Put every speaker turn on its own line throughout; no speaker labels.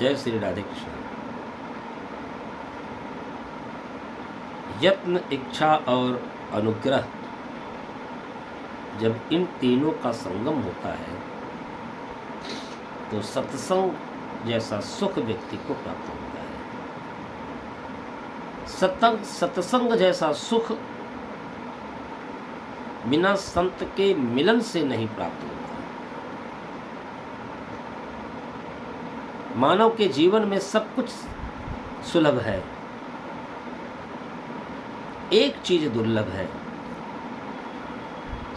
जय श्री राधे कृष्ण। यत्न, इच्छा और अनुग्रह, जब इन तीनों का संगम होता है तो सत्संग जैसा सुख व्यक्ति को प्राप्त होता है। सत्संग जैसा सुख बिना संत के मिलन से नहीं प्राप्त होता। मानव के जीवन में सब कुछ सुलभ है, एक चीज दुर्लभ है,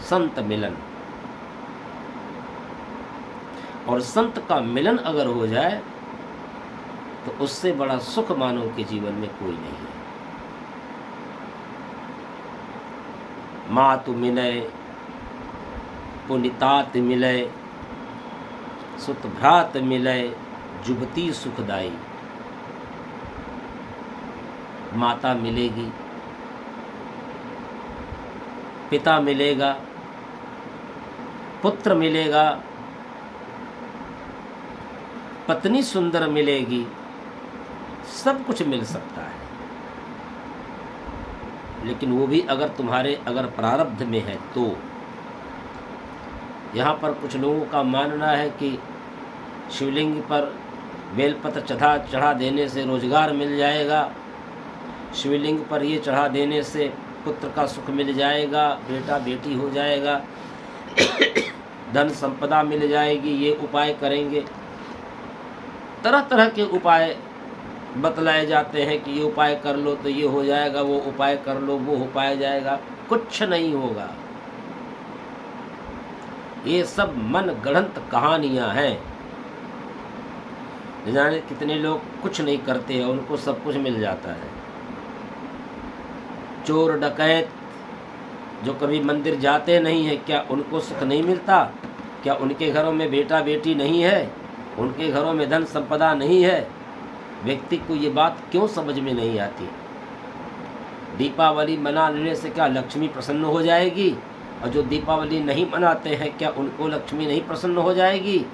संत मिलन। और संत का मिलन अगर हो जाए तो उससे बड़ा सुख मानव के जीवन में कोई नहीं है। मातु मिलय पुनितात मिलय, सुत भ्रात मिलय, जुबती सुखदाई। माता मिलेगी, पिता मिलेगा, पुत्र मिलेगा, पत्नी सुंदर मिलेगी, सब कुछ मिल सकता है। लेकिन वो भी अगर तुम्हारे प्रारब्ध में है तो। यहाँ पर कुछ लोगों का मानना है कि शिवलिंग पर बेलपत्र चढ़ा देने से रोजगार मिल जाएगा, शिवलिंग पर ये चढ़ा देने से पुत्र का सुख मिल जाएगा, बेटा बेटी हो जाएगा, धन संपदा मिल जाएगी, ये उपाय करेंगे। तरह तरह के उपाय बतलाए जाते हैं कि ये उपाय कर लो तो ये हो जाएगा, वो उपाय कर लो वो हो पाया जाएगा। कुछ नहीं होगा। ये सब मन गढ़ंत कहानियां हैं। जाने कितने लोग कुछ नहीं करते हैं, उनको सब कुछ मिल जाता है। चोर डकैत जो कभी मंदिर जाते नहीं है, क्या उनको सुख नहीं मिलता? क्या उनके घरों में बेटा बेटी नहीं है? उनके घरों में धन संपदा नहीं है? व्यक्ति को ये बात क्यों समझ में नहीं आती? दीपावली मना लेने से क्या लक्ष्मी प्रसन्न हो जाएगी? और जो दीपावली नहीं मनाते हैं, क्या उनको लक्ष्मी नहीं प्रसन्न हो जाएगी?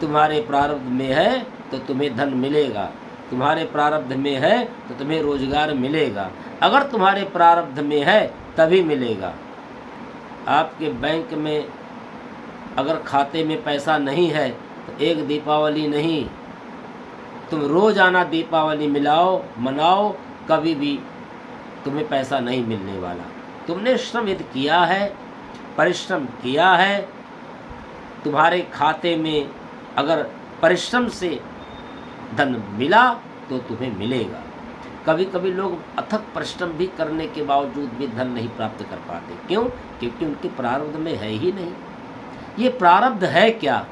तुम्हारे प्रारब्ध में है तो तुम्हें धन मिलेगा, तुम्हारे प्रारब्ध में है तो तुम्हें रोजगार मिलेगा। अगर तुम्हारे प्रारब्ध में है तभी मिलेगा। आपके बैंक में अगर खाते में पैसा नहीं है तो एक दीपावली नहीं, तुम रोजाना दीपावली मनाओ, कभी भी तुम्हें पैसा नहीं मिलने वाला। तुमने श्रम यदि किया है, परिश्रम किया है, तुम्हारे खाते में अगर परिश्रम से धन मिला तो तुम्हें मिलेगा। कभी कभी लोग अथक परिश्रम भी करने के बावजूद भी धन नहीं प्राप्त कर पाते। क्यों? क्योंकि उनके प्रारब्ध में है ही नहीं। ये प्रारब्ध है क्या?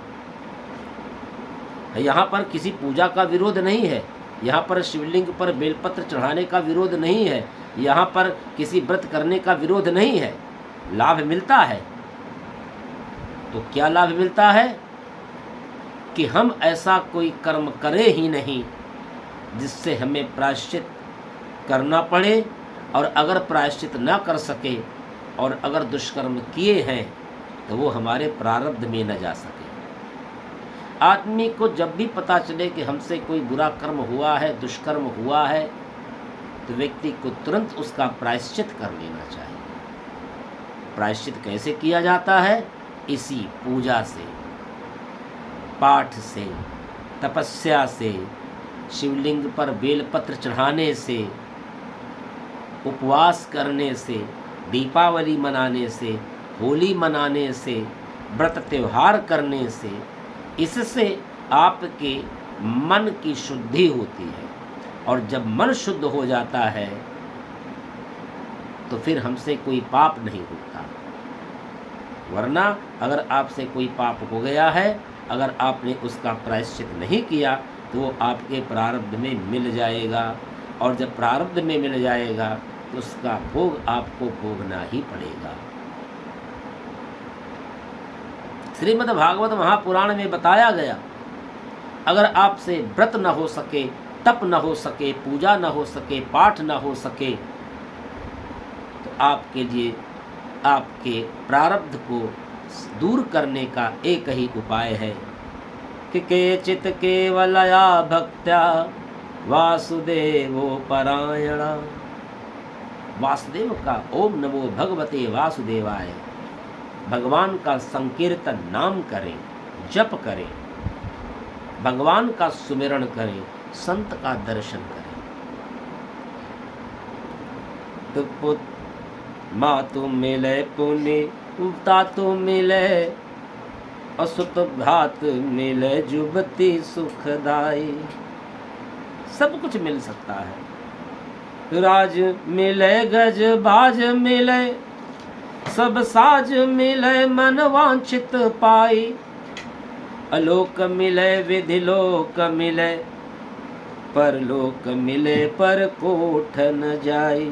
यहाँ पर किसी पूजा का विरोध नहीं है, यहाँ पर शिवलिंग पर बेलपत्र चढ़ाने का विरोध नहीं है, यहाँ पर किसी व्रत करने का विरोध नहीं है। लाभ मिलता है। तो क्या लाभ मिलता है? कि हम ऐसा कोई कर्म करें ही नहीं जिससे हमें प्रायश्चित करना पड़े, और अगर प्रायश्चित ना कर सके और अगर दुष्कर्म किए हैं तो वो हमारे प्रारब्ध में न जा सके। आदमी को जब भी पता चले कि हमसे कोई बुरा कर्म हुआ है, दुष्कर्म हुआ है, तो व्यक्ति को तुरंत उसका प्रायश्चित कर लेना चाहिए। प्रायश्चित कैसे किया जाता है? इसी पूजा से, पाठ से, तपस्या से, शिवलिंग पर बेलपत्र चढ़ाने से, उपवास करने से, दीपावली मनाने से, होली मनाने से, व्रत त्योहार करने से। इससे आपके मन की शुद्धि होती है, और जब मन शुद्ध हो जाता है तो फिर हमसे कोई पाप नहीं होता। वरना अगर आपसे कोई पाप हो गया है, अगर आपने उसका प्रायश्चित नहीं किया तो वो आपके प्रारब्ध में मिल जाएगा, और जब प्रारब्ध में मिल जाएगा तो उसका भोग आपको भोगना ही पड़ेगा। श्रीमद् भागवत महापुराण में बताया गया, अगर आपसे व्रत न हो सके, तप न हो सके, पूजा न हो सके, पाठ न हो सके, तो आपके लिए आपके प्रारब्ध को दूर करने का एक ही उपाय है कि केचित् केवलया भक्त्या वासुदेवो परायणा। वासुदेव का ओम नमो भगवते वासुदेवाय, भगवान का संकीर्तन नाम करें, जप करें, भगवान का सुमिरन करें, संत का दर्शन करें। तो पुत मातु मिले पुनि तातु मिले, असुत भ्रात मिले जुबती सुखदाई। सब कुछ मिल सकता है। राज मिले गज बाज मिले, सब साज मिले मन वांछित पाई। अलोक मिले विधि लोक मिले, परलोक मिले पर कोठ न जाई।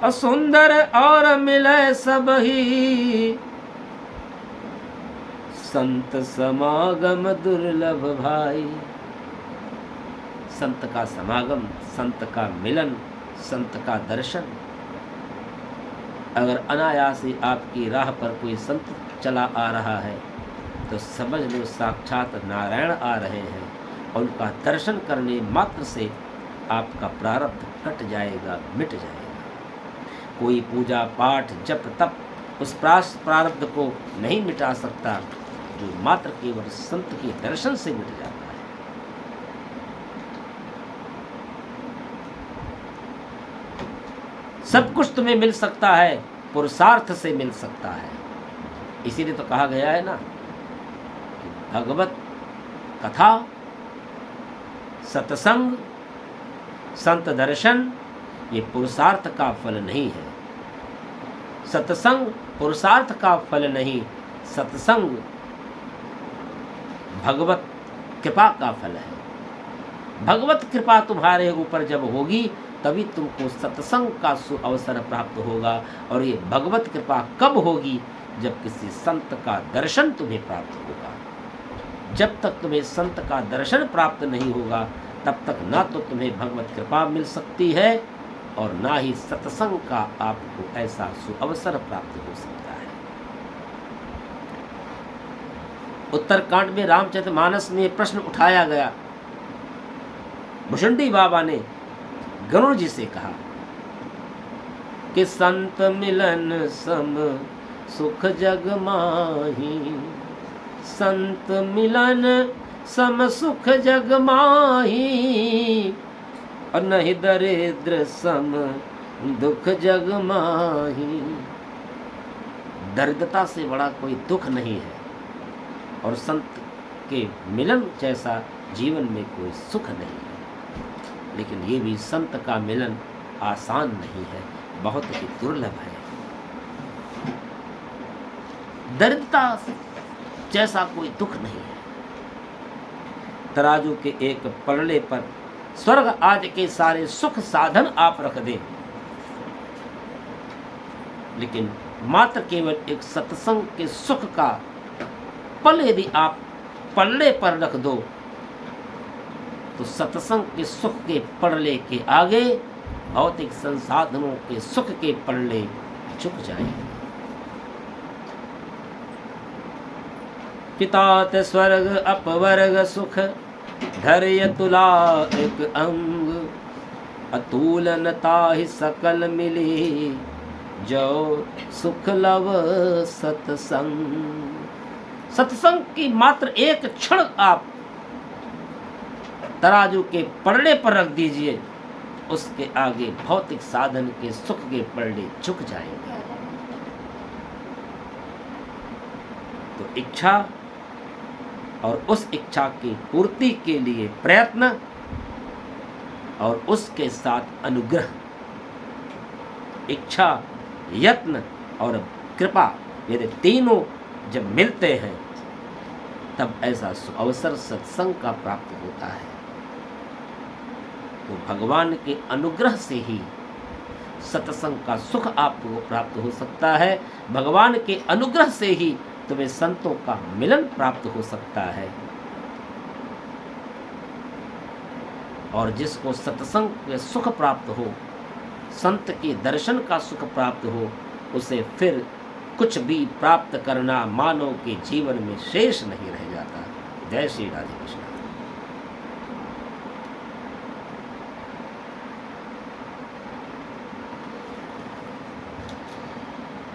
असुंदर और मिले सब ही, संत समागम दुर्लभ भाई। संत का समागम, संत का मिलन, संत का दर्शन। अगर अनायास ही आपकी राह पर कोई संत चला आ रहा है तो समझ लो साक्षात नारायण आ रहे हैं, और उनका दर्शन करने मात्र से आपका प्रारब्ध कट जाएगा, मिट जाएगा। कोई पूजा पाठ जप तप उस प्रारब्ध को नहीं मिटा सकता जो मात्र केवल संत के दर्शन से मिट जाता है। सब कुछ तुम्हें मिल सकता है, पुरुषार्थ से मिल सकता है। इसीलिए तो कहा गया है ना, भगवत कथा, सत्संग, संत दर्शन ये पुरुषार्थ का फल नहीं है। सत्संग पुरुषार्थ का फल नहीं, सत्संग भगवत कृपा का फल है। भगवत कृपा तुम्हारे ऊपर जब होगी तभी तुमको सत्संग का अवसर प्राप्त होगा। और ये भगवत कृपा कब होगी? जब किसी संत का दर्शन तुम्हें प्राप्त होगा। जब तक तुम्हें संत का दर्शन प्राप्त नहीं होगा तब तक ना तो तुम्हें भगवत कृपा मिल सकती है और ना ही सत्संग का आपको ऐसा सुअवसर प्राप्त हो सकता है। उत्तरकांड में रामचरितमानस में प्रश्न उठाया गया। भुषुंडी बाबा ने गरुड़ जी से कहा कि संत मिलन सम सुख जग माही, संत मिलन सम सुख जग माही, और नहीं दरिद्र सम दुख जग माही। दरिद्रता से बड़ा कोई दुख नहीं है और संत के मिलन जैसा जीवन में कोई सुख नहीं है। लेकिन ये भी संत का मिलन आसान नहीं है, बहुत ही दुर्लभ है। दरिद्रता जैसा कोई दुख नहीं है। तराजू के एक पलड़े पर स्वर्ग आदि के सारे सुख साधन आप रख दें, लेकिन मात्र केवल एक सत्संग के सुख का पल यदि आप पलड़े पर रख दो तो सत्संग के सुख के पलड़े के आगे भौतिक संसाधनों के सुख के पलड़े झुक जाएंगे। कितात स्वर्ग अपवर्ग सुख, धैर्य तुला एक अंग, अतुलनता ही सकल मिली, जो सुख लव सत्संग। सत्संग की मात्र एक क्षण आप तराजू के पलड़े पर रख दीजिए, उसके आगे भौतिक साधन के सुख के पलड़े झुक जाएंगे। तो इच्छा और उस इच्छा की पूर्ति के लिए प्रयत्न और उसके साथ अनुग्रह, इच्छा, यत्न और कृपा, यदि तीनों जब मिलते हैं तब ऐसा अवसर सत्संग का प्राप्त होता है। तो भगवान के अनुग्रह से ही सत्संग का सुख आपको प्राप्त हो सकता है। भगवान के अनुग्रह से ही तुम्हें संतों का मिलन प्राप्त हो सकता है। और जिसको सत्संग के सुख प्राप्त हो, संत के दर्शन का सुख प्राप्त हो, उसे फिर कुछ भी प्राप्त करना मानव के जीवन में शेष नहीं रह जाता। जय श्री राधे कृष्ण।